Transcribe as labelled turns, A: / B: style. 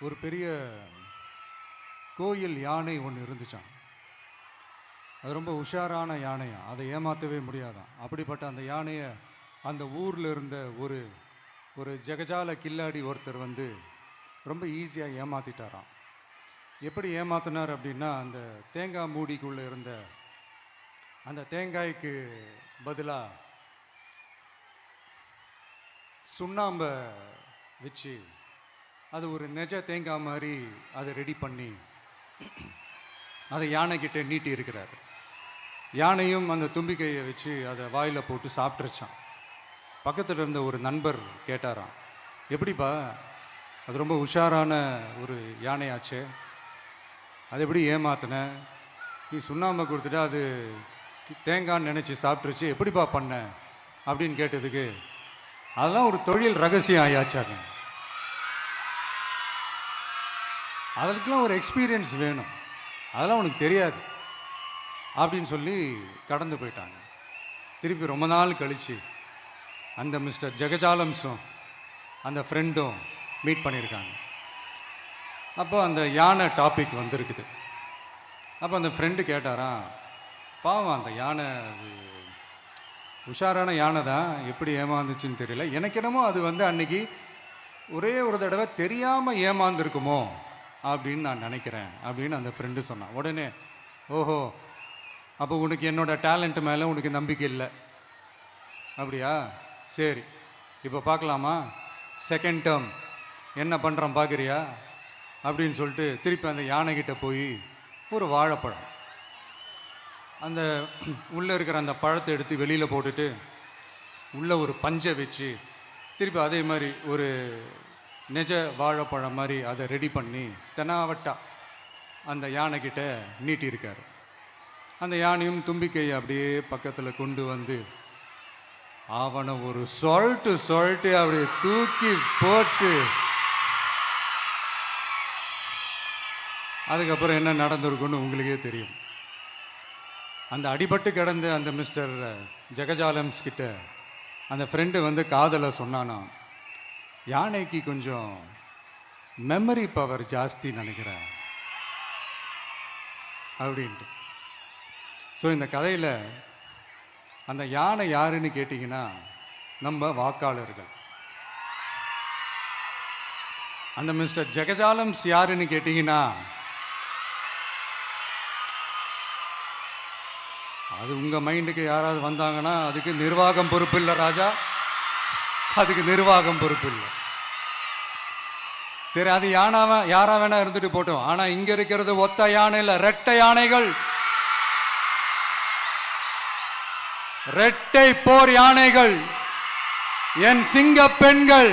A: ஒரு பெரிய கோயில் யானை ஒன்று இருந்துச்சான். அது ரொம்ப உஷாரான யானையாம், அதை ஏமாற்றவே முடியாதான். அப்படிப்பட்ட அந்த யானையை அந்த ஊரில் இருந்த ஒரு ஒரு ஜெகஜால கில்லாடி ஒருத்தர் வந்து ரொம்ப ஈஸியாக ஏமாற்றிட்டாராம். எப்படி ஏமாத்தினார் அப்படின்னா, அந்த தேங்காய் மூடிக்குள்ளே இருந்த அந்த தேங்காய்க்கு பதிலாக சுண்ணாம்பை வச்சு அது ஒரு நெஜ தேங்காய் மாதிரி அதை ரெடி பண்ணி அதை யானைக்கிட்ட நீட்டி இருக்கிறார். யானையும் அந்த தும்பிக்கையை வச்சு அதை வாயில் போட்டு சாப்பிட்ருச்சான். பக்கத்தில் இருந்த ஒரு நண்பர் கேட்டாராம், எப்படிப்பா, அது ரொம்ப உஷாரான ஒரு யானையாச்சே, அது எப்படி ஏமாத்தின? நீ சுண்ணாம்பை கொடுத்துட்டு அது தேங்காய்ன்னு நினச்சி சாப்பிட்ருச்சு, எப்படிப்பா பண்ண அப்படின்னு கேட்டதுக்கு, அதெல்லாம் ஒரு தொழில் ரகசியம் ஆயாச்சாங்க, அதற்கெல்லாம் ஒரு எக்ஸ்பீரியன்ஸ் வேணும், அதெல்லாம் உனக்கு தெரியாது அப்படின்னு சொல்லி கடந்து போயிட்டாங்க. திருப்பி ரொம்ப நாள் கழித்து அந்த மிஸ்டர் ஜெகஜாலம்ஸும் அந்த ஃப்ரெண்டும் மீட் பண்ணியிருக்காங்க. அப்போ அந்த யானை டாபிக் வந்திருக்குது. அப்போ அந்த ஃப்ரெண்டு கேட்டாராம், பாவம் அந்த யானை அது உஷாரான யானை தான், எப்படி ஏமாந்துச்சுன்னு தெரியல, எனக்கு என்னமோ அது வந்து அன்னைக்கு ஒரே ஒரு தடவை தெரியாமல் ஏமாந்துருக்குமோ அப்படின்னு நான் நினைக்கிறேன் அப்படின்னு அந்த ஃப்ரெண்டு சொன்னான். உடனே, ஓஹோ, அப்போ உனக்கு என்னோட டேலண்ட் மேலே உனக்கு நம்பிக்கை இல்லை அப்படியா, சரி இப்போ பார்க்கலாமா, செகண்ட் டேர்ம் என்ன பண்ணுறோம் பார்க்குறியா அப்படின்னு சொல்லிட்டு திருப்பி அந்த யானைக்கிட்ட போய் ஒரு வாழைப்பழம், அந்த உள்ளே இருக்கிற அந்த பழத்தை எடுத்து வெளியில் போட்டுட்டு உள்ளே ஒரு பஞ்சை வச்சு திருப்பி அதே மாதிரி ஒரு நெஜ வாழைப்பழம் மாதிரி அதை ரெடி பண்ணி தெனாவட்டா அந்த யானைக்கிட்ட நீட்டியிருக்காரு. அந்த யானையும் தும்பிக்கையை அப்படியே பக்கத்தில் கொண்டு வந்து அவனை ஒரு சொல்லிட்டு அப்படியே தூக்கி போட்டு, அதுக்கப்புறம் என்ன நடந்திருக்குன்னு உங்களுக்கே தெரியும். அந்த அடிபட்டு கிடந்த அந்த மிஸ்டர் ஜெகஜாலம்ஸ் கிட்ட அந்த ஃப்ரெண்டு வந்து காதலை சொன்னானா, யானைக்கு கொஞ்சம் மெமரி பவர் ஜாஸ்தி நினைக்கிறேன் அப்படின்ட்டு. ஸோ இந்த கதையில் அந்த யானை யாருன்னு கேட்டிங்கன்னா நம்ம வாக்காளர்கள். அந்த மிஸ்டர் ஜெகஜாலம்ஸ் யாருன்னு கேட்டிங்கன்னா அது உங்கள் மைண்டுக்கு யாராவது வந்தாங்கன்னா அதுக்கு நிர்வாகம் பொறுப்பு இல்லை ராஜா, அதுக்கு நிர்வாகம் பொறுப்பு இல்லை. சரி, அது யாரா வேணா இருந்துட்டு போட்டோம். ஆனால் இங்கே இருக்கிறது ஒத்த யானை இல்லை, ரெட்டை யானைகள், ரெட்டை போர் யானைகள், என் சிங்க பெண்கள்.